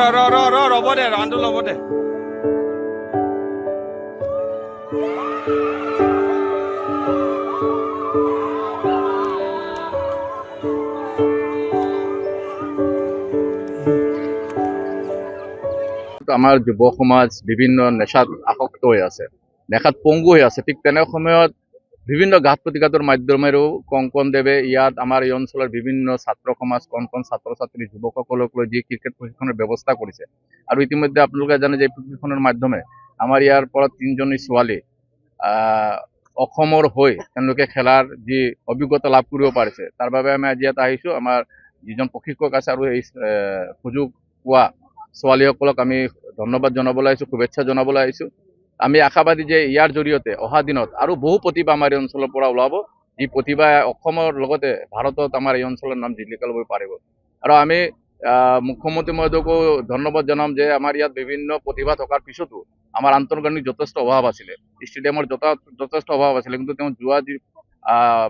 ৰ'ব দে ৰানটো ল'ব দে আমাৰ যুৱ সমাজ বিভিন্ন নেশাত আসক্ত হৈ আছে, নেশাত পংগু হৈ আছে। ঠিক তেনে সময়ত বিভিন্ন ঘাত প্ৰতিঘাতৰ মাধ্যমেৰেও কংকনদেৱে ইয়াত আমাৰ এই অঞ্চলৰ বিভিন্ন ছাত্ৰ সমাজ, কণ ছাত্ৰ ছাত্ৰী যুৱকসকলক লৈ যি ক্ৰিকেট প্ৰশিক্ষণৰ ব্যৱস্থা কৰিছে। আৰু ইতিমধ্যে আপোনালোকে জানে যে এই প্ৰশিক্ষণৰ মাধ্যমে আমাৰ ইয়াৰ পৰা 3জনী ছোৱালী অসমৰ হৈ তেওঁলোকে খেলাৰ যি অভিজ্ঞতা লাভ কৰিব পাৰিছে, তাৰ বাবে আমি আজি ইয়াত আহিছোঁ। আমাৰ যিজন প্ৰশিক্ষক আছে আৰু এই সুযোগ পোৱা ছোৱালীসকলক আমি ধন্যবাদ জনাবলৈ আহিছোঁ, শুভেচ্ছা জনাবলৈ আহিছোঁ। আমি আশাবাদী যে ইয়াৰ জৰিয়তে অহা দিনত আৰু বহু প্ৰতিভা আমাৰ এই অঞ্চলৰ পৰা ওলাব, যি প্ৰতিভা অসমৰ লগতে ভাৰতত আমাৰ এই অঞ্চলৰ নাম জিলিকাই ল'ব পাৰিব। আৰু আমি মুখ্যমন্ত্ৰী মহোদয়কো ধন্যবাদ জনাম যে আমাৰ ইয়াত বিভিন্ন প্ৰতিভা থকাৰ পিছতো আমাৰ আন্তঃগাঁথনিৰ যথেষ্ট অভাৱ আছিলে, ষ্টেডিয়ামৰ যথেষ্ট অভাৱ আছিলে। কিন্তু তেওঁ যোৱা যি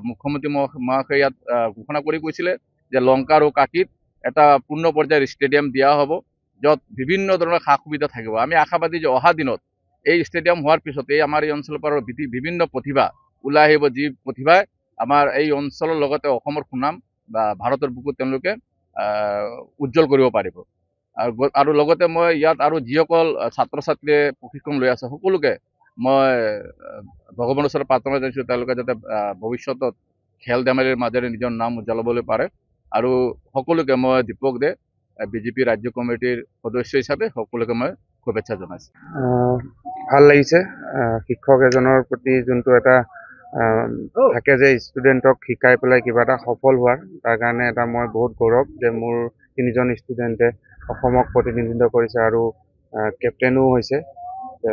মুখ্যমন্ত্ৰী মহাশয়ে ইয়াত ঘোষণা কৰি কৈছিলে যে লংকা আৰু কাকিত এটা পূৰ্ণ পৰ্যায়ৰ ষ্টেডিয়াম দিয়া হ'ব, য'ত বিভিন্ন ধৰণৰ সা সুবিধা থাকিব। আমি আশাবাদী যে অহা দিনত এই ষ্টেডিয়াম হোৱাৰ পিছত এই আমাৰ এই অঞ্চলৰ পৰা বিভিন্ন প্ৰতিভা ওলাই আহিব, যি প্ৰতিভাই আমাৰ এই অঞ্চলৰ লগতে অসমৰ সুনাম বা ভাৰতৰ বুকুত তেওঁলোকে উজ্জ্বল কৰিব পাৰিব। আৰু লগতে মই ইয়াত আৰু যিসকল ছাত্ৰ ছাত্ৰীয়ে প্ৰশিক্ষণ লৈ আছে সকলোকে মই ভগৱানৰ ওচৰত প্ৰাৰ্থনা জনাইছোঁ তেওঁলোকে যাতে ভৱিষ্যতত খেল ধেমালিৰ মাজেৰে নিজৰ নাম উজ্জ্বলাবলৈ পাৰে। আৰু সকলোকে মই দীপক দে বিজেপি ৰাজ্য কমিটিৰ সদস্য হিচাপে সকলোকে মই শুভেচ্ছা জনাইছোঁ। ভাল লাগিছে শিক্ষক এজনৰ প্ৰতি যোনটো এটা থাকে যে ষ্টুডেণ্টক শিকাই পেলাই কিবা এটা সফল হোৱাৰ, তাৰ কাৰণে এটা মই বহুত গৌৰৱ যে মোৰ 3জন ষ্টুডেণ্টে অসমক প্ৰতিনিধিত্ব কৰিছে আৰু কেপ্টেইনো হৈছে।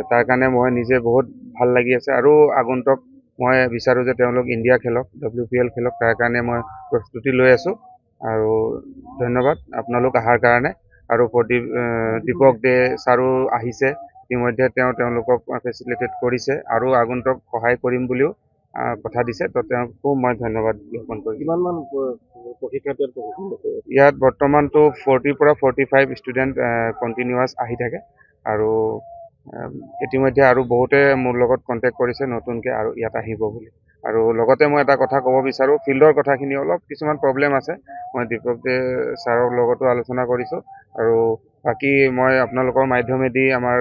তাৰ কাৰণে মই নিজে বহুত ভাল লাগি আছে। আৰু আগন্তুক মই বিচাৰোঁ যে তেওঁলোক ইণ্ডিয়া খেলক, WPL খেলক, তাৰ কাৰণে মই প্ৰস্তুতি লৈ আছোঁ। আৰু ধন্যবাদ আপোনালোক অহাৰ কাৰণে। আৰু দীপক দে ছাৰো আহিছে, ইতিমধ্যে তেওঁলোকক ফেচিলিটেট কৰিছে আৰু আগন্তুক সহায় কৰিম বুলিও কথা দিছে। তো তেওঁকো মই ধন্যবাদ জ্ঞাপন কৰিছোঁ। কিমানমান প্ৰশিক্ষাৰ্থী ইয়াত বৰ্তমানতো 40 পৰা 45 ষ্টুডেণ্ট কণ্টিনিউৱাছ আহি থাকে। আৰু ইতিমধ্যে আৰু বহুতে মোৰ লগত কণ্টেক্ট কৰিছে নতুনকৈ আৰু ইয়াত আহিব বুলি। আৰু লগতে মই এটা কথা ক'ব বিচাৰোঁ, ফিল্ডৰ কথাখিনি অলপ কিছুমান প্ৰব্লেম আছে, মই দীপক দে ছাৰৰ লগতো আলোচনা কৰিছোঁ। আৰু বাকী মই আপোনালোকৰ মাধ্যমেদি আমাৰ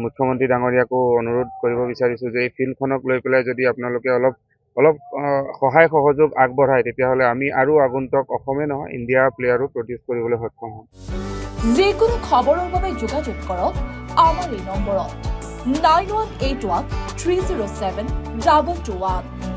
মুখ্যমন্ত্ৰী ডাঙৰীয়াকো অনুৰোধ কৰিব বিচাৰিছোঁ যে এই ফিল্ডখনক লৈ পেলাই যদি আপোনালোকে অলপ সহায় সহযোগ আগবঢ়ায়, তেতিয়াহ'লে আমি আৰু আগন্তুক অসমে নহয় ইণ্ডিয়া প্লেয়াৰো প্ৰডিউচ কৰিবলৈ সক্ষম হ'ম। যিকোনো খবৰৰ বাবে যোগাযোগ কৰক আমাৰ এই নম্বৰত 9181 307 2221।